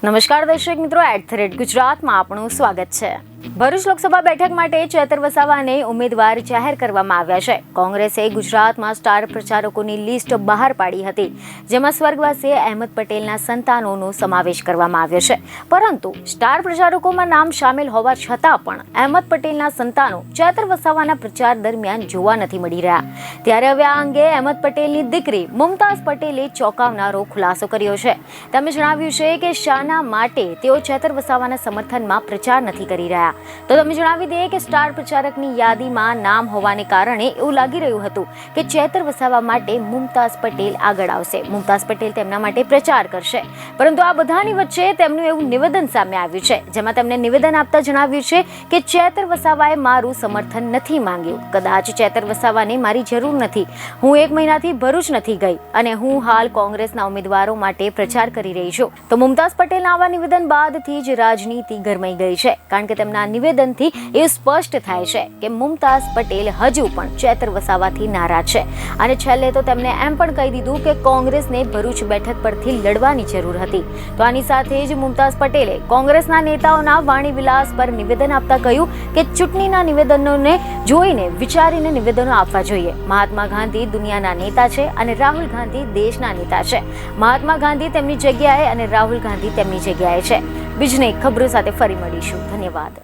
નમસ્કાર દર્શક મિત્રો, @ગુજરાતમાં આપનું સ્વાગત છે। ભરૂચ લોકસભા બેઠક માટે ચેતર વસાવાને ઉમેદવાર જાહેર કરવામાં આવ્યા છે। કોંગ્રેસે ગુજરાતમાં સ્ટાર પ્રચારકોની લિસ્ટ બહાર પાડી હતી, જેમાં સ્વર્ગવાસી અહેમદ પટેલના સંતાનોનો સમાવેશ કરવામાં આવ્યો છે। પરંતુ સ્ટાર પ્રચારકોમાં નામ સામેલ હોવા છતાં પણ અહેમદ પટેલના સંતાનો ચેતર વસાવાના પ્રચાર દરમિયાન જોવા નથી મળી રહ્યા। ત્યારે હવે આ અંગે અહેમદ પટેલની દીકરી મુમતાઝ પટેલે ચોંકાવનારો ખુલાસો કર્યો છે। તેમણે જણાવ્યું છે કે શાના માટે તેઓ ચેતર વસાવાના સમર્થનમાં પ્રચાર નથી કરી રહ્યા। તો તમે જણાવી દઈએ કે સ્ટાર પ્રચારકની યાદીમાં નામ હોવાને કારણે એવું લાગી રહ્યું હતું કે ચેતર વસાવા માટે મુમતાઝ પટેલ આગળ આવશે, મુમતાઝ પટેલ તેમના માટે પ્રચાર કરશે। પરંતુ આ બધાની વચ્ચે તેમનું એવું નિવેદન સામે આવ્યું છે, જેમાં તેમને નિવેદન આપતા જણાવ્યું છે કે ચેતર વસાવાએ મારું સમર્થન નથી માંગ્યું। કદાચ ચેતર વસાવાને મારી જરૂર નથી। હું 1 મહિનાથી ભરૂચ નથી ગઈ અને હું હાલ કોંગ્રેસના ઉમેદવારો માટે પ્રચાર કરી રહી છું। તો મુમતાઝ પટેલના આવા નિવેદન બાદથી જ રાજનીતિ ગરમાઈ ગઈ છે, કારણ કે તેમના નિવેદનથી એવું સ્પષ્ટ થાય છે કે મુમતાઝ પટેલ હજુ પણ ચેતર વસાવાથી નારાજ છે અને છેલ્લે તો તેમણે એમ પણ કહી દીધું કે કોંગ્રેસને ભરૂચ બેઠક પરથી લડવાની જરૂર હતી। તો આની સાથે જ મુમતાઝ પટેલે કોંગ્રેસના નેતાઓના વાણી વિલાસ પર નિવેદન આપતા કહ્યું કે ચૂંટણીના નિવેદનોને જોઈને વિચારીને નિવેદનો આપવા જોઈએ। મહાત્મા ગાંધી દુનિયાના નેતા છે અને રાહુલ ગાંધી દેશના નેતા છે। મહાત્મા ગાંધી તેમની જગ્યાએ અને રાહુલ ગાંધી તેમની જગ્યાએ છે। બીજની ખબરો સાથે ફરી મળીશું। ધન્યવાદ।